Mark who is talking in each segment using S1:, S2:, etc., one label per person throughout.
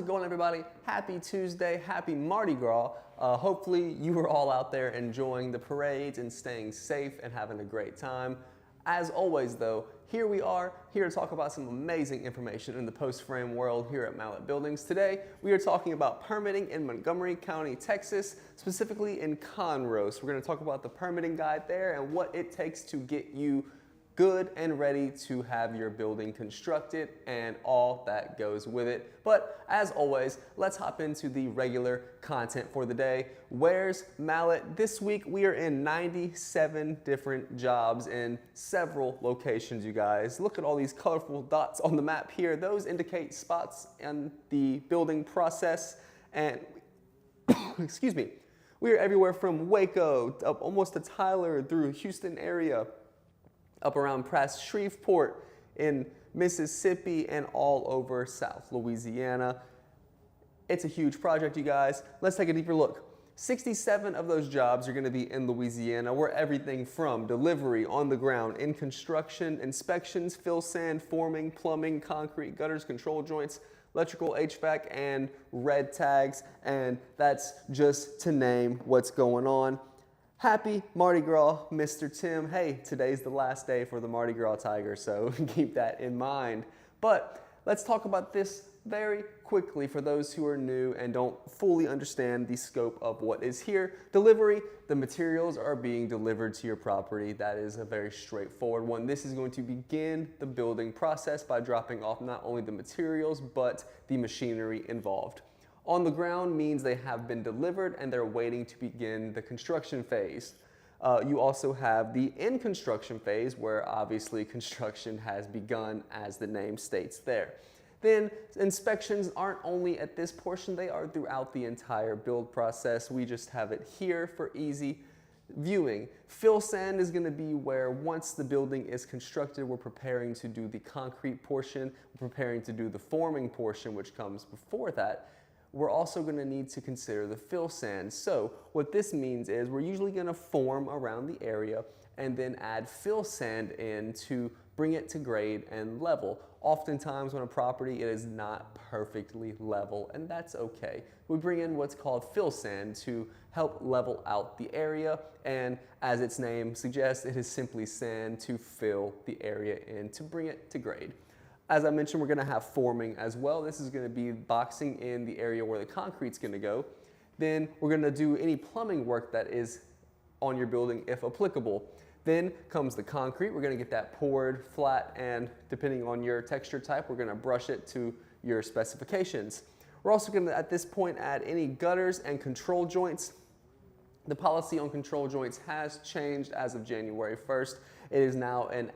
S1: it going, everybody? Happy Tuesday, happy Mardi Gras. Hopefully you were all out there enjoying the parades and staying safe and having a great time. As always though, here we are, here to talk about some amazing information in the post-frame world here at Mallet Buildings. Today, we are talking about permitting in Montgomery County, Texas, specifically in Conroe. So we're gonna talk about the permitting guide there and what it takes to get you good and ready to have your building constructed and all that goes with it. But as always, let's hop into the regular content for the day. Where's Mallet? This week we are in 97 different jobs in several locations, you guys. Look at all these colorful dots on the map here. Those indicate spots in the building process. And excuse me, we are everywhere from Waco up almost to Tyler through Houston area, up around Pratt Shreveport in Mississippi and all over South Louisiana. It's a huge project, you guys. Let's take a deeper look. 67 of those jobs are gonna be in Louisiana, where everything from delivery on the ground, in construction, inspections, fill sand, forming, plumbing, concrete, gutters, control joints, electrical, HVAC, and red tags, and that's just to name what's going on. Happy Mardi Gras, Mr. Tim. Hey, today's the last day for the Mardi Gras Tiger, so keep that in mind. But let's talk about this very quickly for those who are new and don't fully understand the scope of what is here. Delivery, the materials are being delivered to your property. That is a very straightforward one. This is going to begin the building process by dropping off not only the materials, but the machinery involved. On the ground means they have been delivered and they're waiting to begin the construction phase. You also have the in construction phase, where obviously construction has begun, as the name states there. Then inspections aren't only at this portion, they are throughout the entire build process. We just have it here for easy viewing. Fill sand is going to be where once the building is constructed, we're preparing to do the concrete portion, we're preparing to do the forming portion, which comes before that. We're also going to need to consider the fill sand. So what this means is we're usually going to form around the area and then add fill sand in to bring it to grade and level. Oftentimes on a property it is not perfectly level, and that's okay. We bring in what's called fill sand to help level out the area, and as its name suggests, it is simply sand to fill the area in to bring it to grade. As I mentioned, we're going to have forming as well. This is going to be boxing in the area where the concrete's going to go. Then we're going to do any plumbing work that is on your building if applicable. Then comes the concrete. We're going to get that poured flat, and depending on your texture type, we're going to brush it to your specifications. We're also going to, at this point, add any gutters and control joints. The policy on control joints has changed as of January 1st. It is now an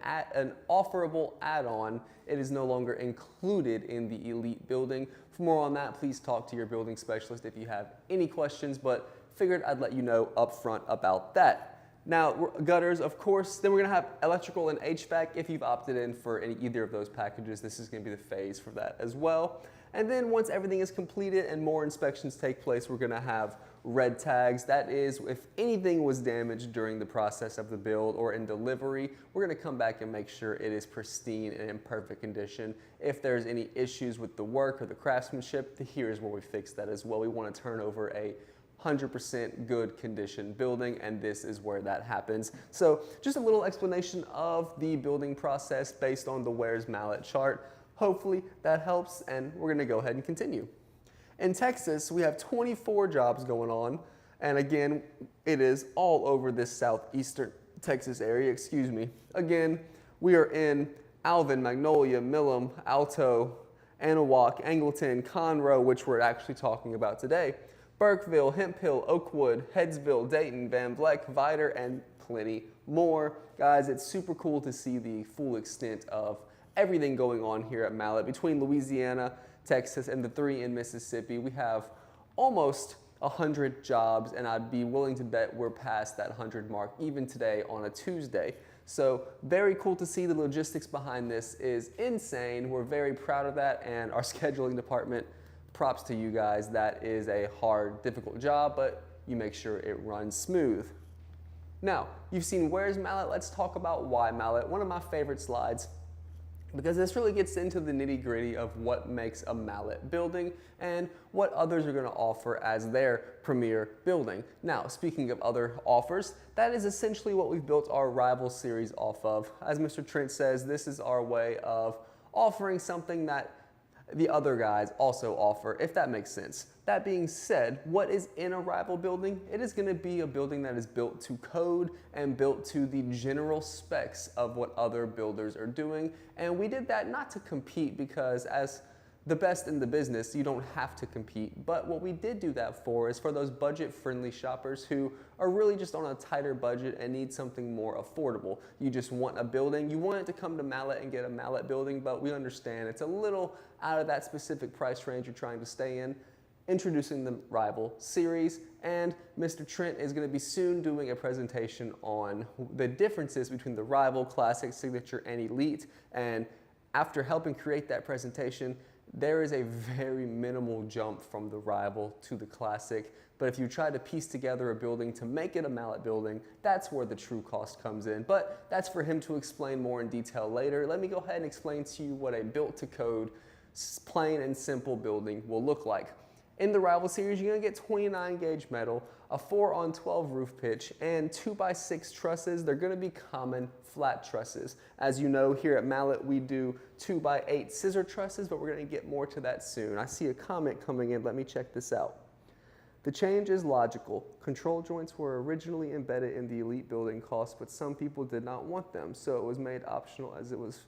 S1: offerable add-on. It is no longer included in the elite building. For more on that, please talk to your building specialist if you have any questions, but figured I'd let you know up front about that. Now, gutters, of course, then we're gonna have electrical and HVAC. If you've opted in for either of those packages, this is gonna be the phase for that as well. And then once everything is completed and more inspections take place, we're gonna have red tags. That is, if anything was damaged during the process of the build or in delivery, we're gonna come back and make sure it is pristine and in perfect condition. If there's any issues with the work or the craftsmanship, here's where we fix that as well. We wanna turn over a 100% good condition building, and this is where that happens. So just a little explanation of the building process based on the Where's Mallet chart. Hopefully that helps, and we're gonna go ahead and continue. In Texas, we have 24 jobs going on, and again, it is all over this southeastern Texas area, excuse me. Again, we are in Alvin, Magnolia, Millam, Alto, Anahuac, Angleton, Conroe, which we're actually talking about today, Burkeville, Hemp Hill, Oakwood, Headsville, Dayton, Van Vleck, Vidor, and plenty more. Guys, it's super cool to see the full extent of everything going on here at Mallet. Between Louisiana, Texas, and the 3 in Mississippi, we have almost 100 jobs, and I'd be willing to bet we're past that 100 mark even today on a Tuesday. So very cool to see. The logistics behind this is insane. We're very proud of that, and our scheduling department, props to you guys. That is a hard, difficult job, but you make sure it runs smooth. Now, you've seen Where's Mallet? Let's talk about why Mallet. One of my favorite slides because this really gets into the nitty-gritty of what makes a mallet building and what others are going to offer as their premier building. Now, speaking of other offers, that is essentially what we've built our rival series off of. As Mr. Trent says, this is our way of offering something that the other guys also offer, if that makes sense. That being said, what is in a rival building? It is going to be a building that is built to code and built to the general specs of what other builders are doing. And we did that not to compete, because as the best in the business, you don't have to compete. But what we did do that for is for those budget-friendly shoppers who are really just on a tighter budget and need something more affordable. You just want a building. You want it to come to Mallet and get a Mallet building, but we understand it's a little out of that specific price range you're trying to stay in. Introducing the rival series, and Mr. Trent is going to be soon doing a presentation on the differences between the rival, classic, signature, and elite. And after helping create that presentation, there is a very minimal jump from the rival to the classic. But if you try to piece together a building to make it a Mallet building, that's where the true cost comes in. But that's for him to explain more in detail later. Let me go ahead and explain to you what a built to code, plain and simple building will look like. In the rival series, you're going to get 29 gauge metal, a 4-on-12 roof pitch, and 2x6 trusses. They're going to be common flat trusses. As you know, here at Mallet, we do 2x8 scissor trusses, but we're going to get more to that soon. I see a comment coming in. Let me check this out. The change is logical. Control joints were originally embedded in the elite building cost, but some people did not want them, so it was made optional as it was.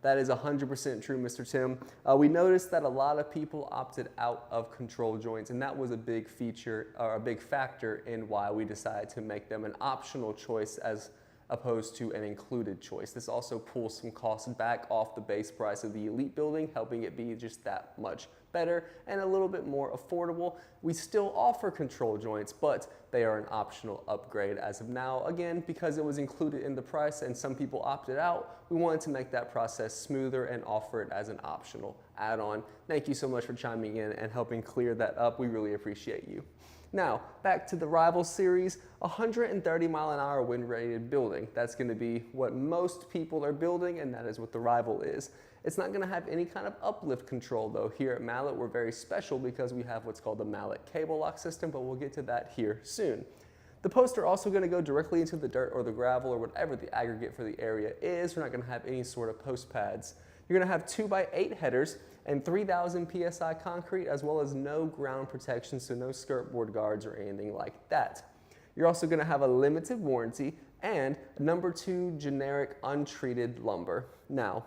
S1: That is 100% true, Mr. Tim. We noticed that a lot of people opted out of control joints, and that was a big feature, or a big factor in why we decided to make them an optional choice as opposed to an included choice. This also pulls some costs back off the base price of the elite building, helping it be just that much better and a little bit more affordable. We still offer control joints, but they are an optional upgrade as of now. Again, because it was included in the price and some people opted out, we wanted to make that process smoother and offer it as an optional add-on. Thank you so much for chiming in and helping clear that up. We really appreciate you. Now, back to the rival series, 130-mile-an-hour wind-rated building. That's going to be what most people are building, and that is what the rival is. It's not going to have any kind of uplift control, though. Here at Mallet, we're very special because we have what's called the Mallet cable lock system, but we'll get to that here soon. The posts are also going to go directly into the dirt or the gravel or whatever the aggregate for the area is. We're not going to have any sort of post pads. You're going to have 2x8 headers and 3,000 PSI concrete, as well as no ground protection, so no skirt board guards or anything like that. You're also going to have a limited warranty and #2 generic untreated lumber. Now,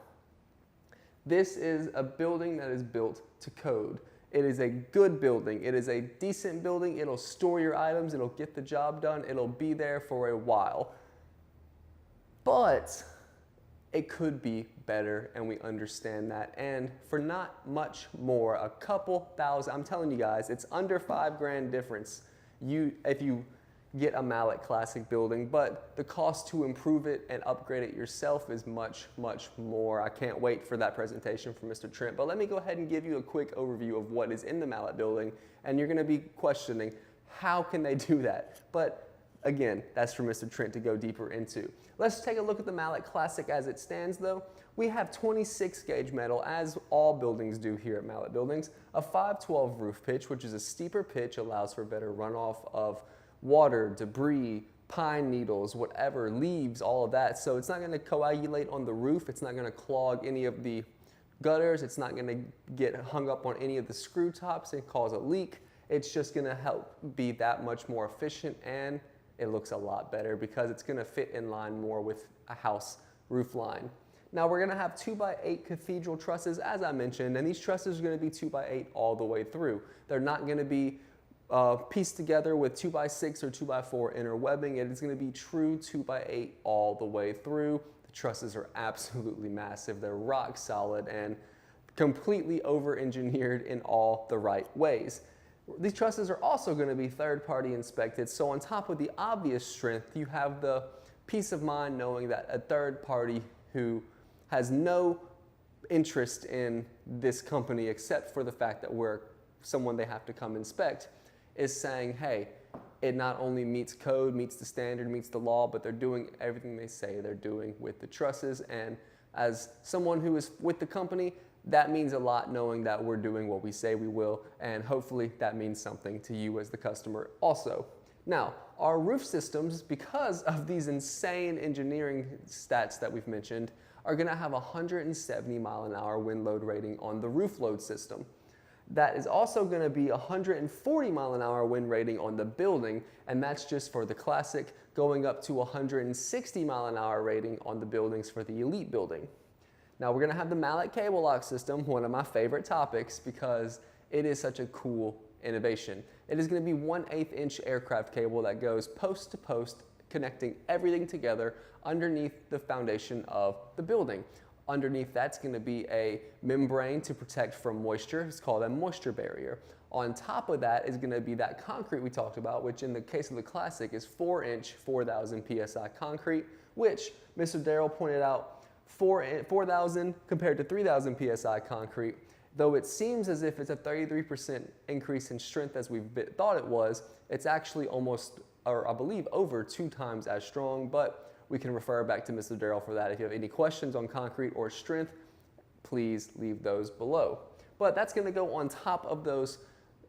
S1: this is a building that is built to code. It is a good building. It is a decent building. It'll store your items. It'll get the job done. It'll be there for a while. But it could be better, and we understand that. And for not much more, a couple thousand, I'm telling you guys, it's under $5,000 difference if you get a Mallet Classic building, but the cost to improve it and upgrade it yourself is much, much more. I can't wait for that presentation from Mr. Trent, but let me go ahead and give you a quick overview of what is in the Mallet building, and you're gonna be questioning, how can they do that? But again, that's for Mr. Trent to go deeper into. Let's take a look at the Mallet Classic as it stands though. We have 26 gauge metal, as all buildings do here at Mallet Buildings, a 512 roof pitch, which is a steeper pitch, allows for better runoff of water, debris, pine needles, whatever, leaves, all of that. So it's not going to coagulate on the roof. It's not going to clog any of the gutters. It's not going to get hung up on any of the screw tops and cause a leak. It's just going to help be that much more efficient, and it looks a lot better because it's going to fit in line more with a house roof line. Now we're going to have 2x8 cathedral trusses, as I mentioned, and these trusses are going to be 2x8 all the way through. They're not going to be pieced together with 2x6 or 2x4 inner webbing. It is going to be true 2x8 all the way through. The trusses are absolutely massive. They're rock solid and completely over-engineered in all the right ways. These trusses are also going to be third-party inspected, so on top of the obvious strength, you have the peace of mind knowing that a third party who has no interest in this company except for the fact that we're someone they have to come inspect is saying, hey, it not only meets code, meets the standard, meets the law, but they're doing everything they say they're doing with the trusses, and As someone who is with the company, that means a lot knowing that we're doing what we say we will, and hopefully that means something to you as the customer also. Now, our roof systems, because of these insane engineering stats that we've mentioned, are gonna have a 170 mile an hour wind load rating on the roof load system. That is also gonna be 140 mile an hour wind rating on the building, and that's just for the classic, going up to 160 mile an hour rating on the buildings for the elite building. Now we're gonna have the mallet cable lock system, one of my favorite topics because it is such a cool innovation. It is gonna be 1/8 inch aircraft cable that goes post to post, connecting everything together underneath the foundation of the building. Underneath that's gonna be a membrane to protect from moisture. It's called a moisture barrier. On top of that is gonna be that concrete we talked about, which in the case of the Classic is 4-inch, 4,000 PSI concrete, which Mr. Darrell pointed out 4,000 compared to 3,000 PSI concrete. Though it seems as if it's a 33% increase in strength as we thought it was, it's actually almost, or I believe over 2 times as strong, but we can refer back to Mr. Darrell for that. If you have any questions on concrete or strength, please leave those below. But that's gonna go on top of those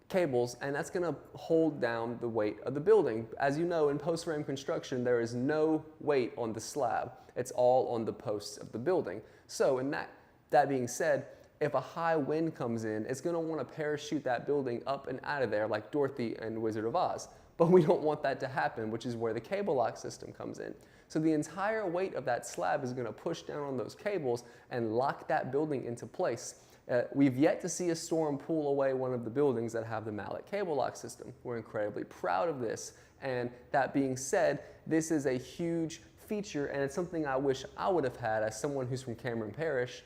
S1: cables, and that's gonna hold down the weight of the building. As you know, in post frame construction, there is no weight on the slab. It's all on the posts of the building. So in that being said, if a high wind comes in, it's gonna wanna parachute that building up and out of there like Dorothy and Wizard of Oz. But we don't want that to happen, which is where the cable lock system comes in. So the entire weight of that slab is gonna push down on those cables and lock that building into place. We've yet to see a storm pull away one of the buildings that have the mallet cable lock system. We're incredibly proud of this. And that being said, this is a huge feature, and it's something I wish I would have had as someone who's from Cameron Parish.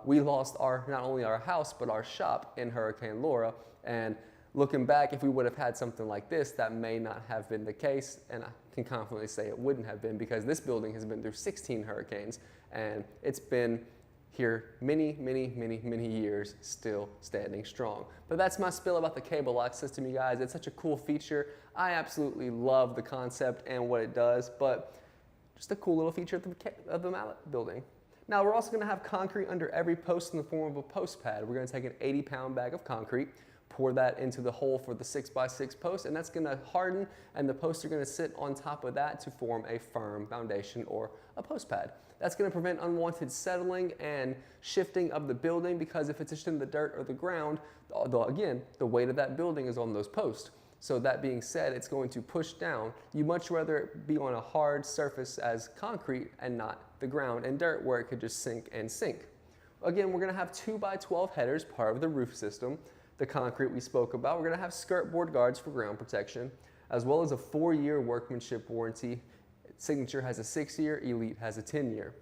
S1: We lost not only our house, but our shop in Hurricane Laura. And looking back, if we would have had something like this, that may not have been the case. And I can confidently say it wouldn't have been, because this building has been through 16 hurricanes, and it's been here many, many, many, many years, still standing strong. But that's my spill about the cable lock system, you guys. It's such a cool feature. I absolutely love the concept and what it does, but just a cool little feature of the mallet building. Now we're also gonna have concrete under every post in the form of a post pad. We're gonna take an 80-pound bag of concrete, pour that into the hole for the 6x6 post, and that's gonna harden, and the posts are gonna sit on top of that to form a firm foundation or a post pad. That's gonna prevent unwanted settling and shifting of the building, because if it's just in the dirt or the ground, again, the weight of that building is on those posts. So that being said, it's going to push down. You much rather it be on a hard surface as concrete and not the ground and dirt where it could just sink and sink. Again, we're gonna have 2x12 headers, part of the roof system. The concrete we spoke about. We're gonna have skirt board guards for ground protection, as well as a 4-year workmanship warranty. Signature has a 6-year, Elite has a 10-year.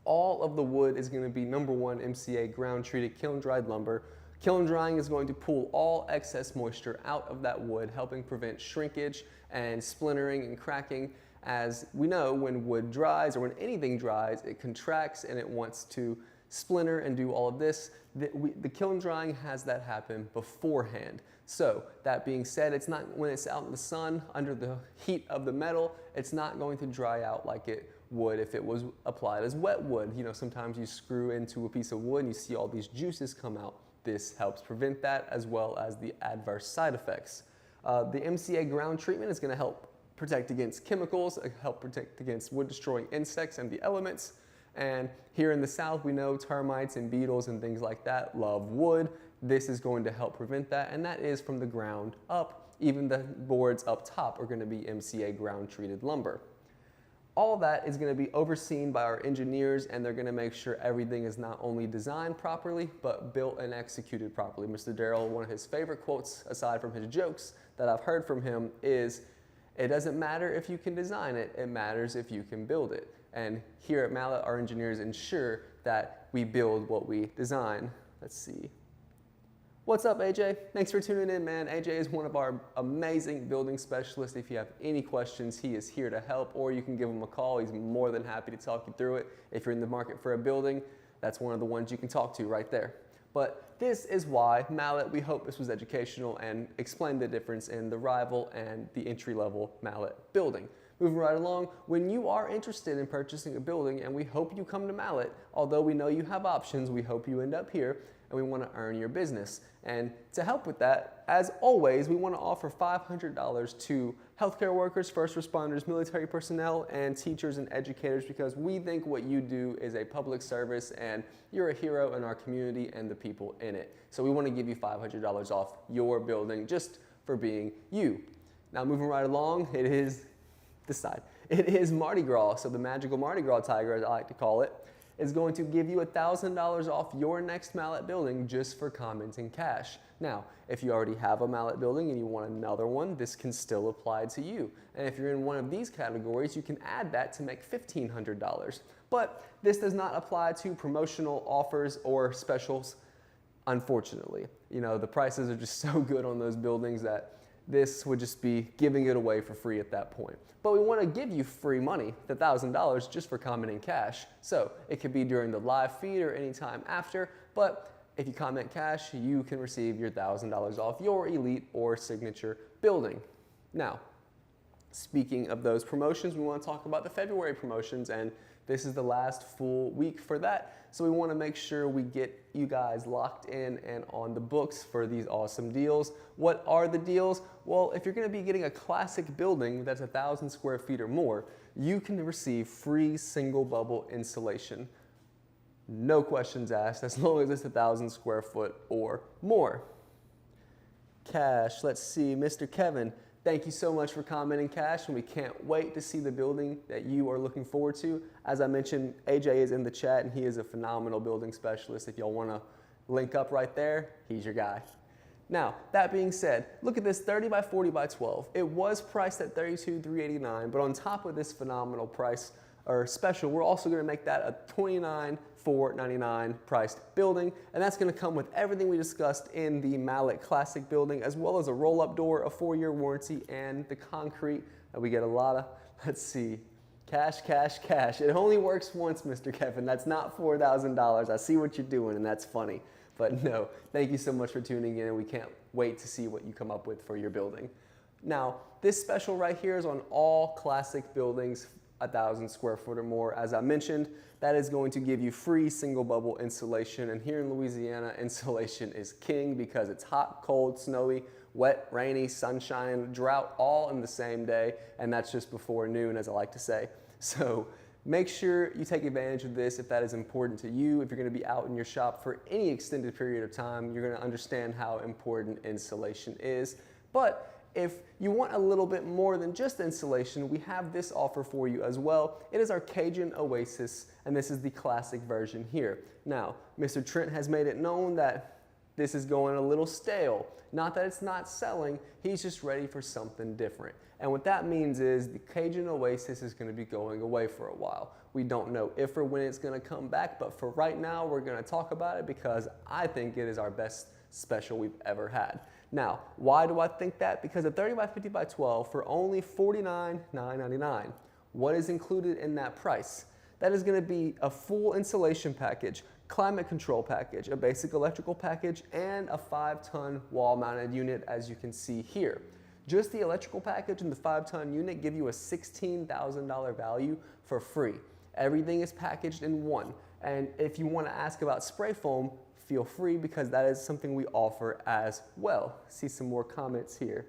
S1: All of the wood is gonna be #1 MCA ground treated kiln dried lumber. Kiln drying is going to pull all excess moisture out of that wood, helping prevent shrinkage and splintering and cracking. As we know, when wood dries or when anything dries, it contracts and it wants to splinter and do all of this. The kiln drying has that happen beforehand. So that being said, it's not, when it's out in the sun under the heat of the metal, it's not going to dry out like it would if it was applied as wet wood. You know, sometimes you screw into a piece of wood and you see all these juices come out. This helps prevent that, as well as the adverse side effects. The MCA ground treatment is going to help protect against chemicals, help protect against wood destroying insects and the elements. And here in the South, we know termites and beetles and things like that love wood. This is going to help prevent that, and that is from the ground up. Even the boards up top are going to be MCA ground treated lumber. All that is going to be overseen by our engineers, and they're going to make sure everything is not only designed properly, but built and executed properly. Mr. Darrell, one of his favorite quotes, aside from his jokes that I've heard from him, is, "It doesn't matter if you can design it, it matters if you can build it." And here at Mallet, our engineers ensure that we build what we design. Let's see. What's up, AJ? Thanks for tuning in, man. AJ is one of our amazing building specialists. If you have any questions, he is here to help, or you can give him a call. He's more than happy to talk you through it. If you're in the market for a building, that's one of the ones you can talk to right there. But this is why Mallet, we hope this was educational and explained the difference in the rival and the entry-level Mallet building. Moving right along, when you are interested in purchasing a building, and we hope you come to Mallet, although we know you have options, we hope you end up here, and we want to earn your business. And to help with that, as always, we want to offer $500 to healthcare workers, first responders, military personnel, and teachers and educators, because we think what you do is a public service and you're a hero in our community and the people in it. So we want to give you $500 off your building just for being you. Now moving right along, it is this side. It is Mardi Gras, so the magical Mardi Gras tiger, as I like to call it, is going to give you $1,000 off your next Mallet building just for commenting cash. Now, if you already have a Mallet building and you want another one, this can still apply to you. And if you're in one of these categories, you can add that to make $1,500. But this does not apply to promotional offers or specials, unfortunately. You know, the prices are just so good on those buildings that this would just be giving it away for free at that point. But we want to give you free money, the $1,000, just for commenting cash. So it could be during the live feed or any time after, but if you comment cash, you can receive your $1,000 off your elite or signature building. Now, speaking of those promotions, we want to talk about the February promotions, and this is the last full week for that. So we want to make sure we get you guys locked in and on the books for these awesome deals. What are the deals? Well, if you're going to be getting a classic building that's 1,000 square feet or more, you can receive free single bubble insulation. No questions asked, as long as it's 1,000 square foot or more. Cash, let's see, Mr. Kevin, thank you so much for commenting cash, and we can't wait to see the building that you are looking forward to. As I mentioned, AJ is in the chat, and he is a phenomenal building specialist. If y'all want to link up right there, he's your guy. Now, that being said, look at this 30 by 40 by 12. It was priced at $32,389, but on top of this phenomenal price or special, we're also going to make that a $29,499 priced building, and that's going to come with everything we discussed in the Mallet Classic building, as well as a roll-up door, a 4-year warranty, and the concrete. And we get a lot of, let's see, cash, cash, cash. It only works once, Mr. Kevin. That's not $4,000. I see what you're doing, and that's funny. But no, thank you so much for tuning in, and we can't wait to see what you come up with for your building. Now, this special right here is on all classic buildings, 1,000 square foot or more. As I mentioned, that is going to give you free single bubble insulation. And here in Louisiana, insulation is king because it's hot, cold, snowy, wet, rainy, sunshine, drought, all in the same day. And that's just before noon, as I like to say. So make sure you take advantage of this if that is important to you. If you're going to be out in your shop for any extended period of time, you're going to understand how important insulation is. But if you want a little bit more than just insulation, we have this offer for you as well. It is our Cajun Oasis, and this is the classic version here. Now, Mr. Trent has made it known that this is going a little stale. Not that it's not selling, he's just ready for something different. And what that means is the Cajun Oasis is going to be going away for a while. We don't know if or when it's going to come back, but for right now, we're going to talk about it because I think it is our best special we've ever had. Now, why do I think that? Because a 30 by 50 by 12 for only $49,999. What is included in that price? That is going to be a full insulation package, climate control package, a basic electrical package, and a 5-ton wall-mounted unit, as you can see here. Just the electrical package and the 5-ton unit give you a $16,000 value for free. Everything is packaged in one. And if you want to ask about spray foam, feel free, because that is something we offer as well. See some more comments here.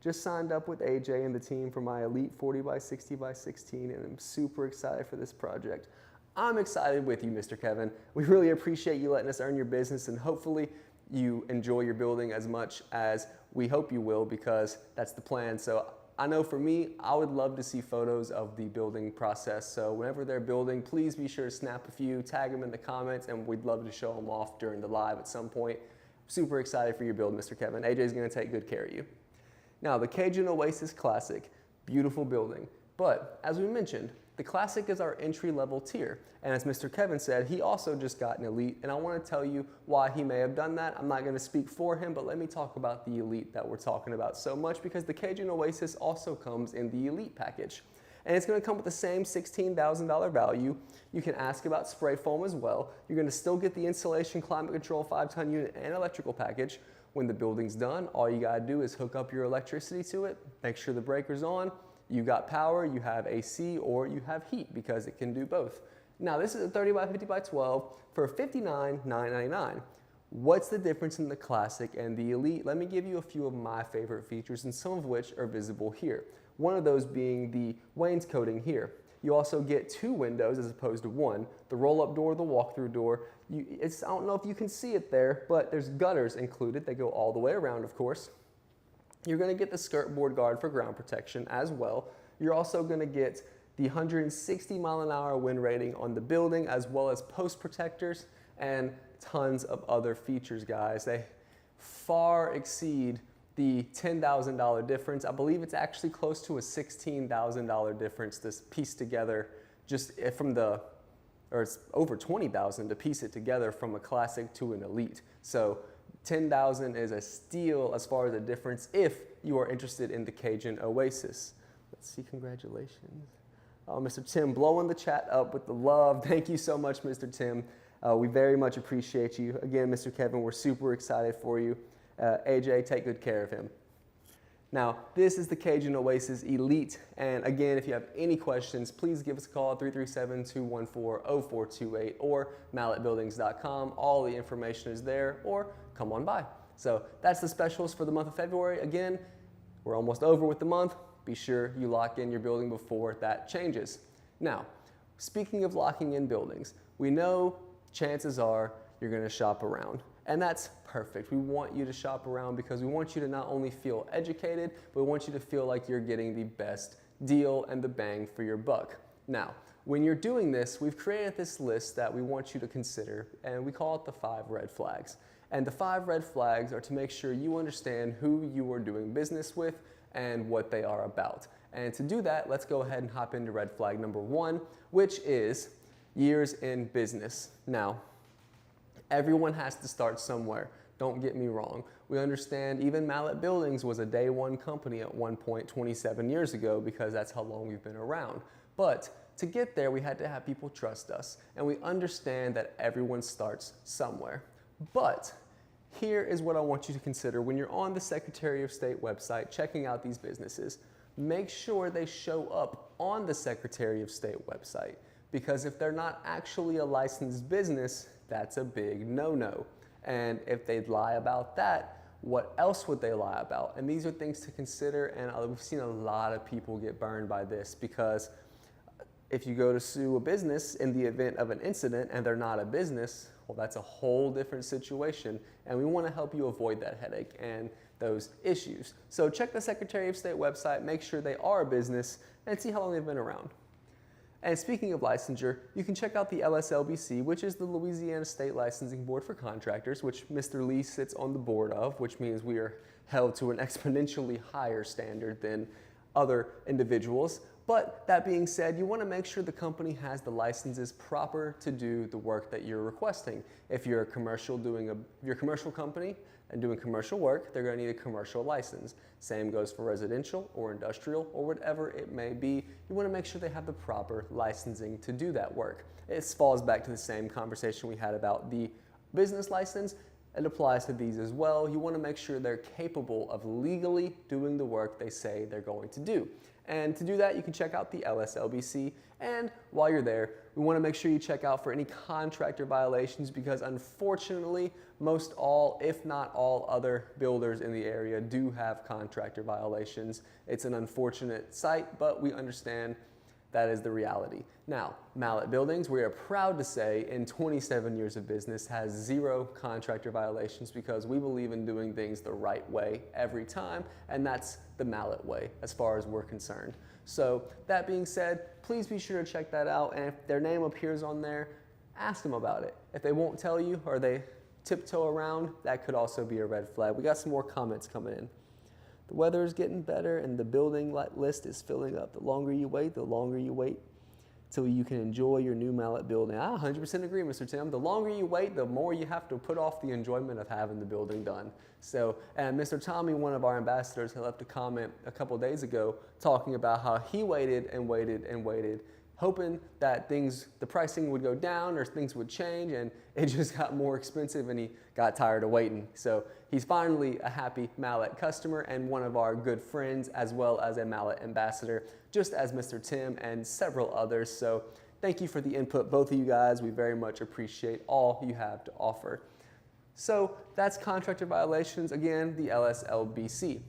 S1: Just signed up with AJ and the team for my Elite 40 by 60 by 16, and I'm super excited for this project. I'm excited with you, Mr. Kevin. We really appreciate you letting us earn your business, and hopefully you enjoy your building as much as we hope you will, because that's the plan. So I know for me, I would love to see photos of the building process. So whenever they're building, please be sure to snap a few, tag them in the comments, and we'd love to show them off during the live at some point. Super excited for your build, Mr. Kevin. AJ's gonna take good care of you. Now, the Cajun Oasis Classic, beautiful building. But as we mentioned, the Classic is our entry-level tier. And as Mr. Kevin said, he also just got an Elite, and I want to tell you why he may have done that. I'm not going to speak for him, but let me talk about the Elite that we're talking about so much, because the Cajun Oasis also comes in the Elite package. And it's going to come with the same $16,000 value. You can ask about spray foam as well. You're going to still get the insulation, climate control, 5-ton unit, and electrical package. When the building's done, all you got to do is hook up your electricity to it, make sure the breaker's on, You got power, you have AC, or you have heat because it can do both. Now this is a 30 by 50 by 12 for $59,999. What's the difference in the Classic and the Elite? Let me give you a few of my favorite features, and some of which are visible here. One of those being the wainscoting here. You also get 2 windows as opposed to 1. The roll-up door, the walk-through door. I don't know if you can see it there, but there's gutters included. They go all the way around, of course. You're going to get the skirt board guard for ground protection as well. You're also going to get the 160 mile an hour wind rating on the building, as well as post protectors and tons of other features, guys. They far exceed the $10,000 difference. I believe it's actually close to a $16,000 difference to piece together just from the, or it's over $20,000 to piece it together from a Classic to an Elite. So $10,000 is a steal as far as a difference if you are interested in the Cajun Oasis. Let's see, congratulations. Oh, Mr. Tim blowing the chat up with the love. Thank you so much, Mr. Tim. We very much appreciate you. Again, Mr. Kevin, we're super excited for you. AJ, take good care of him. Now, this is the Cajun Oasis Elite, and again, if you have any questions, please give us a call at 337-214-0428 or malletbuildings.com. All the information is there, or come on by. So that's the specials for the month of February. Again, we're almost over with the month. Be sure you lock in your building before that changes. Now, speaking of locking in buildings, we know chances are you're going to shop around. And that's perfect. We want you to shop around because we want you to not only feel educated, but we want you to feel like you're getting the best deal and the bang for your buck. Now, when you're doing this, we've created this list that we want you to consider, and we call it the 5 red flags. And the 5 red flags are to make sure you understand who you are doing business with and what they are about. And to do that, let's go ahead and hop into red flag number 1, which is years in business. Now, everyone has to start somewhere. Don't get me wrong. We understand even Mallet Buildings was a day one company at one point 27 years ago because that's how long we've been around. But to get there, we had to have people trust us. And we understand that everyone starts somewhere. But here is what I want you to consider when you're on the Secretary of State website checking out these businesses. Make sure they show up on the Secretary of State website, because if they're not actually a licensed business, that's a big no-no. And if they'd lie about that, what else would they lie about? And these are things to consider, and we've seen a lot of people get burned by this, because if you go to sue a business in the event of an incident and they're not a business, well, that's a whole different situation, and we want to help you avoid that headache and those issues. So check the Secretary of State website, make sure they are a business, and see how long they've been around. And speaking of licensure, you can check out the LSLBC, which is the Louisiana State Licensing Board for Contractors, which Mr. Lee sits on the board of, which means we are held to an exponentially higher standard than other individuals. But that being said, you want to make sure the company has the licenses proper to do the work that you're requesting. If you're a commercial company and doing commercial work, they're going to need a commercial license. Same goes for residential or industrial or whatever it may be. You want to make sure they have the proper licensing to do that work. It falls back to the same conversation we had about the business license. It applies to these as well. You want to make sure they're capable of legally doing the work they say they're going to do. And to do that, you can check out the LSLBC. And while you're there, we want to make sure you check out for any contractor violations, because unfortunately, most all, if not all, other builders in the area do have contractor violations. It's an unfortunate sight, but we understand that is the reality. Now, Mallet Buildings, we are proud to say, in 27 years of business, has 0 contractor violations, because we believe in doing things the right way every time, and that's the Mallet way as far as we're concerned. So that being said, please be sure to check that out, and if their name appears on there, ask them about it. If they won't tell you or they tiptoe around, that could also be a red flag. We got some more comments coming in. The weather is getting better and the building list is filling up. The longer you wait till you can enjoy your new Mallet building. I 100% agree, Mr. Tim. The longer you wait, the more you have to put off the enjoyment of having the building done. So, and Mr. Tommy, one of our ambassadors, had left a comment a couple days ago talking about how he waited and waited and waited hoping that the pricing would go down or things would change, and it just got more expensive and he got tired of waiting. So he's finally a happy mallet customer and one of our good friends, as well as a mallet ambassador, just as Mr. Tim and several others. So thank you for the input, both of you guys. We very much appreciate all you have to offer. So that's contractor violations, again, the LSLBC.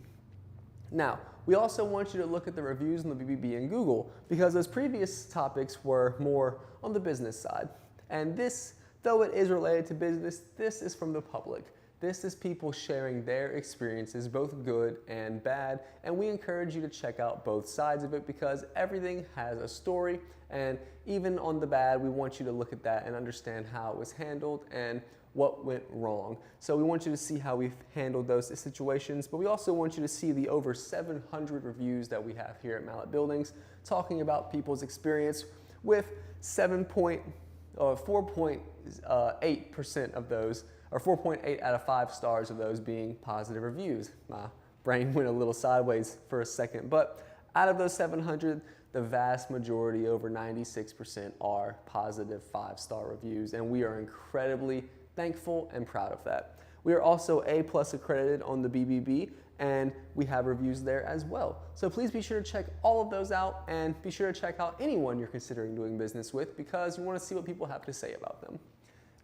S1: Now, we also want you to look at the reviews on the BBB and Google, because those previous topics were more on the business side. And this, though it is related to business, this is from the public. This is people sharing their experiences, both good and bad, and we encourage you to check out both sides of it, because everything has a story, and even on the bad, we want you to look at that and understand how it was handled and what went wrong. So we want you to see how we've handled those situations, but we also want you to see the over 700 reviews that we have here at Mallet Buildings, talking about people's experience with 4.8% of those, or 4.8 out of 5 stars of those being positive reviews. My brain went a little sideways for a second, but out of those 700, the vast majority, over 96%, are positive 5-star reviews, and we are incredibly thankful and proud of that. We are also A+ accredited on the BBB, and we have reviews there as well. So please be sure to check all of those out, and be sure to check out anyone you're considering doing business with, because you want to see what people have to say about them.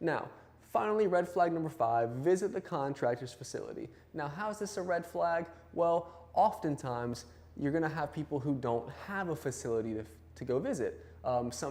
S1: Now, finally, red flag number 5, visit the contractor's facility. Now, how is this a red flag? Well, oftentimes you're going to have people who don't have a facility to go visit.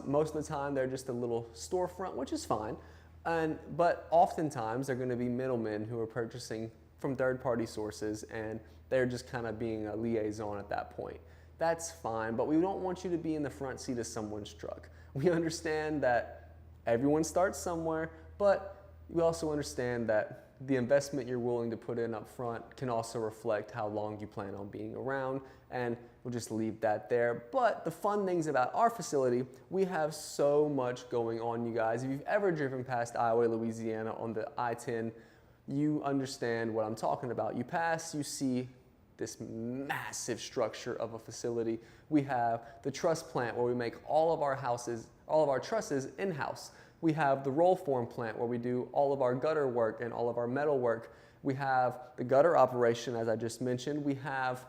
S1: Most of the time they're just a little storefront, which is fine. But oftentimes they're going to be middlemen who are purchasing from third-party sources, and they're just kind of being a liaison at that point. That's fine, but we don't want you to be in the front seat of someone's truck. We understand that everyone starts somewhere, but we also understand that the investment you're willing to put in up front can also reflect how long you plan on being around, and we'll just leave that there. But the fun things about our facility, we have so much going on, you guys. If you've ever driven past Iowa, Louisiana on the I-10, you understand what I'm talking about. You pass, you see this massive structure of a facility. We have the truss plant where we make all of our trusses in-house. We have the roll form plant where we do all of our gutter work and all of our metal work. We have the gutter operation, as I just mentioned. We have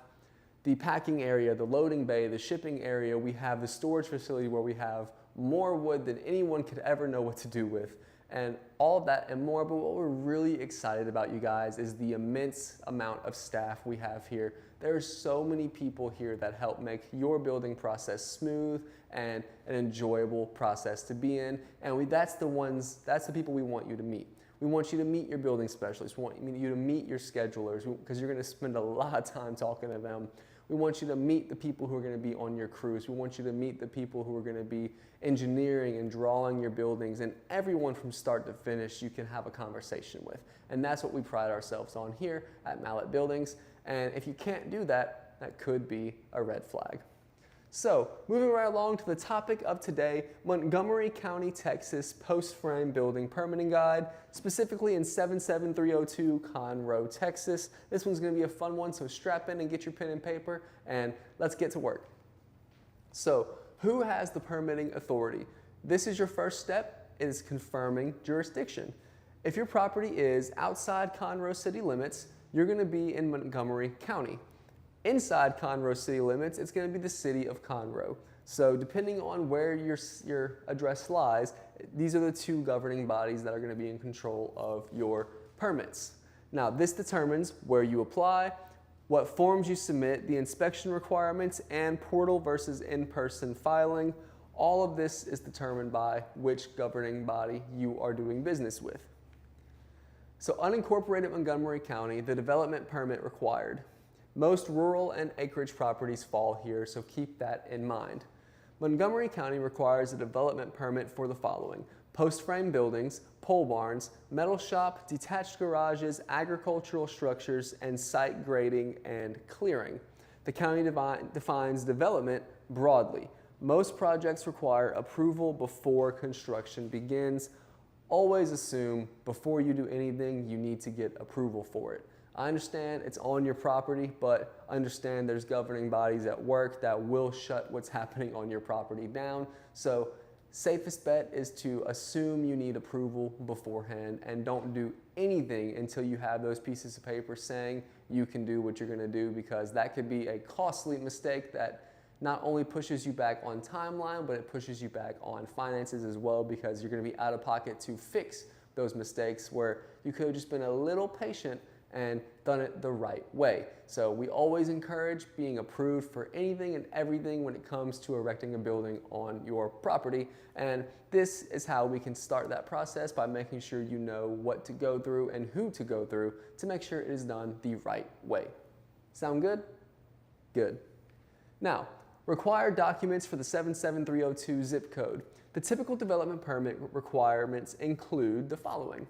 S1: the packing area, the loading bay, the shipping area. We have the storage facility where we have more wood than anyone could ever know what to do with. And all of that and more, but what we're really excited about, you guys, is the immense amount of staff we have here. There's so many people here that help make your building process smooth and an enjoyable process to be in. And that's the people we want you to meet. We want you to meet your building specialists. We want you to meet your schedulers, because you're going to spend a lot of time talking to them. We want you to meet the people who are going to be on your crews. We want you to meet the people who are going to be engineering and drawing your buildings, and everyone from start to finish you can have a conversation with. And that's what we pride ourselves on here at Mallet Buildings. And if you can't do that, that could be a red flag. So, moving right along to the topic of today, Montgomery County, Texas post-frame building permitting guide, specifically in 77302 Conroe, Texas. This one's going to be a fun one, so strap in and get your pen and paper, and let's get to work. So, who has the permitting authority? This is your first step, is confirming jurisdiction. If your property is outside Conroe city limits, you're going to be in Montgomery County. Inside Conroe city limits, it's going to be the City of Conroe. So depending on where your address lies, these are the two governing bodies that are going to be in control of your permits. Now, this determines where you apply, what forms you submit, the inspection requirements, and portal versus in-person filing. All of this is determined by which governing body you are doing business with. So unincorporated Montgomery County, the development permit required. Most rural and acreage properties fall here, so keep that in mind. Montgomery County requires a development permit for the following: post-frame buildings, pole barns, metal shop, detached garages, agricultural structures, and site grading and clearing. The county defines development broadly. Most projects require approval before construction begins. Always assume before you do anything, you need to get approval for it. I understand it's on your property, but understand there's governing bodies at work that will shut what's happening on your property down. So safest bet is to assume you need approval beforehand and don't do anything until you have those pieces of paper saying you can do what you're going to do, because that could be a costly mistake that not only pushes you back on timeline, but it pushes you back on finances as well, because you're going to be out of pocket to fix those mistakes where you could have just been a little patient and done it the right way. So we always encourage being approved for anything and everything when it comes to erecting a building on your property. And this is how we can start that process, by making sure you know what to go through and who to go through to make sure it is done the right way. Sound good? Good. Now, required documents for the 77302 zip code. The typical development permit requirements include the following: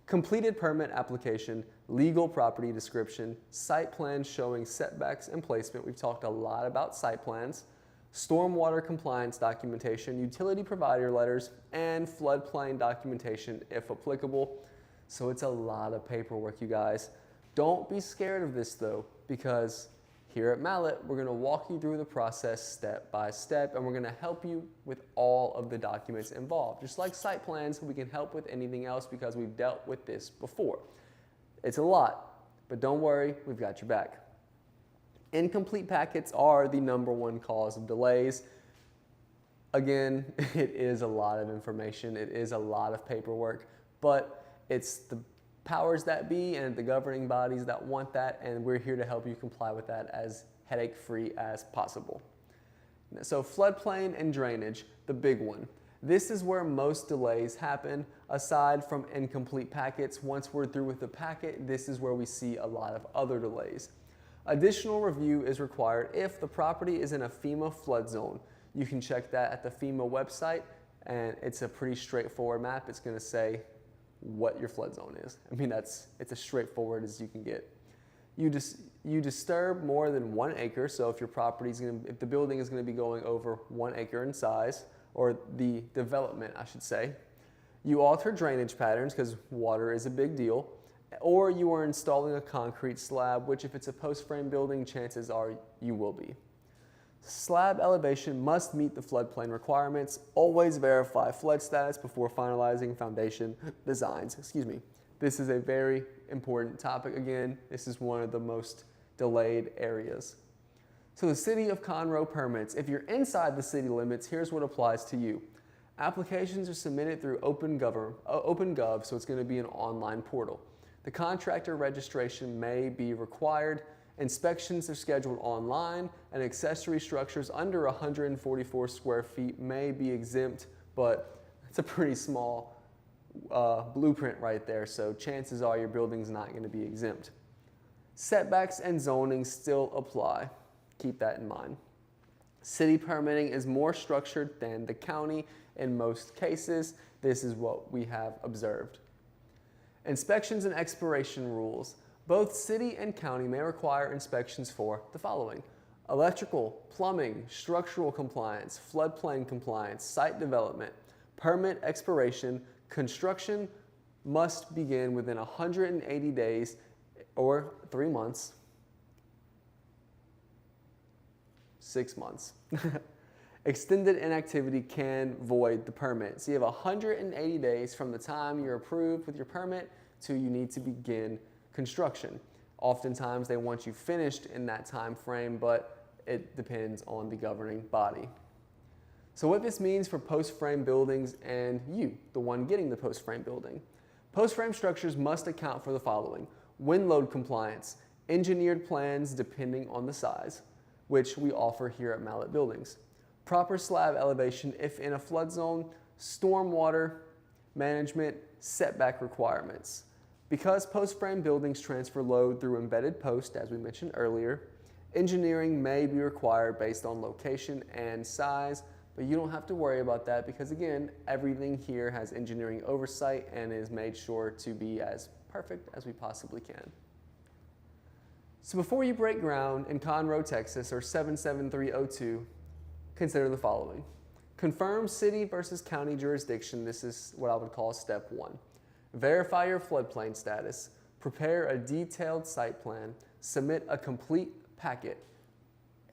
S1: completed permit application, legal property description, site plans showing setbacks and placement. We've talked a lot about site plans. Stormwater compliance documentation, utility provider letters, and floodplain documentation if applicable. So it's a lot of paperwork, you guys. Don't be scared of this though, because here at Mallet, we're going to walk you through the process step by step, and we're going to help you with all of the documents involved. Just like site plans, we can help with anything else because we've dealt with this before. It's a lot, but don't worry, we've got your back. Incomplete packets are the #1 cause of delays. Again, it is a lot of information, it is a lot of paperwork, but it's the powers that be and the governing bodies that want that, and we're here to help you comply with that as headache-free as possible. So floodplain and drainage, the big one. This is where most delays happen. Aside from incomplete packets, once we're through with the packet, this is where we see a lot of other delays. Additional review is required if the property is in a FEMA flood zone. You can check that at the FEMA website, and it's a pretty straightforward map. It's going to say what your flood zone is. I mean, it's as straightforward as you can get. You disturb more than 1 acre, so if if the building is going to be going over 1 acre in size, or the development, I should say. You alter drainage patterns, because water is a big deal, or you are installing a concrete slab, which if it's a post-frame building, chances are you will be. Slab elevation must meet the floodplain requirements. Always verify flood status before finalizing foundation designs. Excuse me. This is a very important topic. Again, this is one of the most delayed areas. So the City of Conroe permits. If you're inside the city limits, here's what applies to you. Applications are submitted through OpenGov, so it's going to be an online portal. The contractor registration may be required. Inspections are scheduled online, and accessory structures under 144 square feet may be exempt, but it's a pretty small blueprint right there, so chances are your building's not going to be exempt. Setbacks and zoning still apply. Keep that in mind. City permitting is more structured than the county in most cases. This is what we have observed. Inspections and expiration rules. Both city and county may require inspections for the following: electrical, plumbing, structural compliance, floodplain compliance, site development, permit expiration. Construction must begin within 180 days or 3 months. 6 months. Extended inactivity can void the permit. So you have 180 days from the time you're approved with your permit to you need to begin construction. Oftentimes they want you finished in that time frame, but it depends on the governing body. So what this means for post-frame buildings and you, the one getting the post-frame building. Post-frame structures must account for the following: wind load compliance, engineered plans depending on the size, which we offer here at Mallet Buildings, proper slab elevation if in a flood zone, stormwater management, setback requirements. Because post-frame buildings transfer load through embedded post, as we mentioned earlier, engineering may be required based on location and size, but you don't have to worry about that because, again, everything here has engineering oversight and is made sure to be as perfect as we possibly can. So before you break ground in Conroe, Texas, or 77302, consider the following. Confirm city versus county jurisdiction. This is what I would call step 1. Verify your floodplain status. prepare a detailed site plan, submit a complete packet.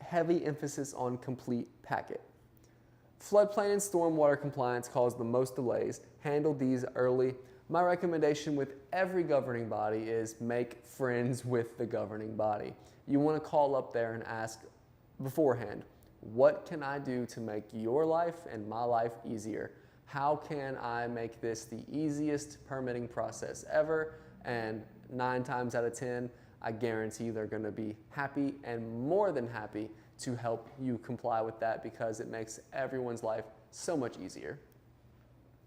S1: Heavy emphasis on complete packet. Floodplain and stormwater compliance cause the most delays. Handle these early. My recommendation with every governing body is make friends with the governing body. You want to call up there and ask beforehand, what can I do to make your life and my life easier? How can I make this the easiest permitting process ever? And 9 times out of 10, I guarantee they're going to be happy and more than happy to help you comply with that because it makes everyone's life so much easier.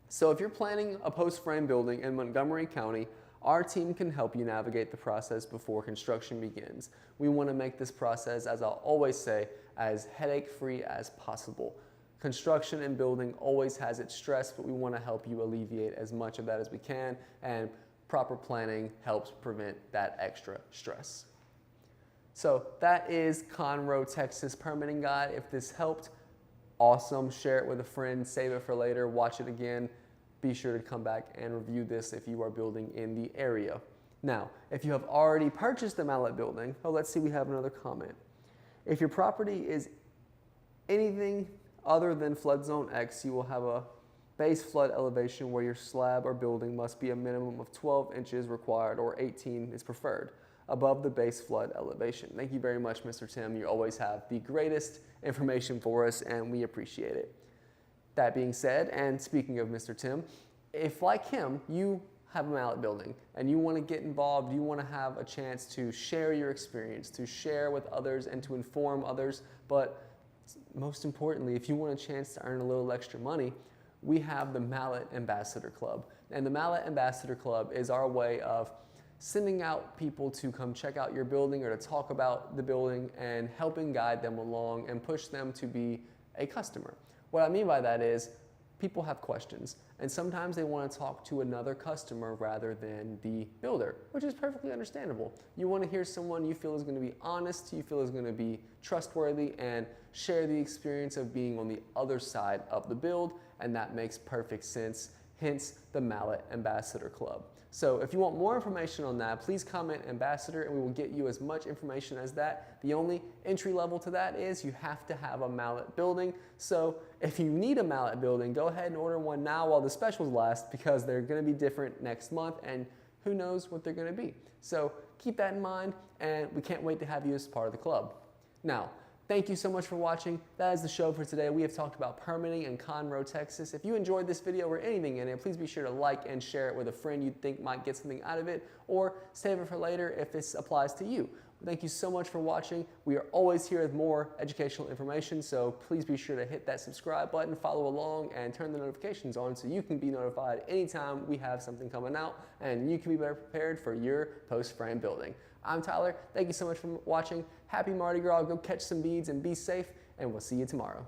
S1: So if you're planning a post-frame building in Montgomery County, our team can help you navigate the process before construction begins. We want to make this process, as I'll always say, as headache-free as possible. Construction and building always has its stress, but we want to help you alleviate as much of that as we can, and proper planning helps prevent that extra stress. So that is Conroe, Texas permitting guide. If this helped, awesome. Share it with a friend, save it for later, watch it again. Be sure to come back and review this if you are building in the area. Now, if you have already purchased a mallet building, let's see, we have another comment. If your property is anything other than flood zone X, you will have a base flood elevation where your slab or building must be a minimum of 12 inches required, or 18 is preferred, above the base flood elevation. Thank you very much, Mr. Tim. You always have the greatest information for us, and we appreciate it. That being said, and speaking of Mr. Tim, if like him, you have a mallet building and you want to get involved, you want to have a chance to share your experience, to share with others and to inform others, but most importantly, if you want a chance to earn a little extra money, we have the Mallet Ambassador Club. And the Mallet Ambassador Club is our way of sending out people to come check out your building or to talk about the building and helping guide them along and push them to be a customer. What I mean by that is people have questions, and sometimes they want to talk to another customer rather than the builder, which is perfectly understandable. You want to hear someone you feel is going to be honest, you feel is going to be trustworthy, and share the experience of being on the other side of the build, and that makes perfect sense, hence the Mallet Ambassador Club. So if you want more information on that, please comment Ambassador and we will get you as much information as that. The only entry level to that is you have to have a mallet building. So if you need a mallet building, go ahead and order one now while the specials last, because they're going to be different next month and who knows what they're going to be. So keep that in mind, and we can't wait to have you as part of the club. Now, thank you so much for watching. That is the show for today. We have talked about permitting in Conroe, Texas. If you enjoyed this video or anything in it, please be sure to like and share it with a friend you think might get something out of it, or save it for later if this applies to you. Thank you so much for watching. We are always here with more educational information, so please be sure to hit that subscribe button, follow along, and turn the notifications on so you can be notified anytime we have something coming out and you can be better prepared for your post-frame building. I'm Tyler. Thank you so much for watching. Happy Mardi Gras. Go catch some beads and be safe, and we'll see you tomorrow.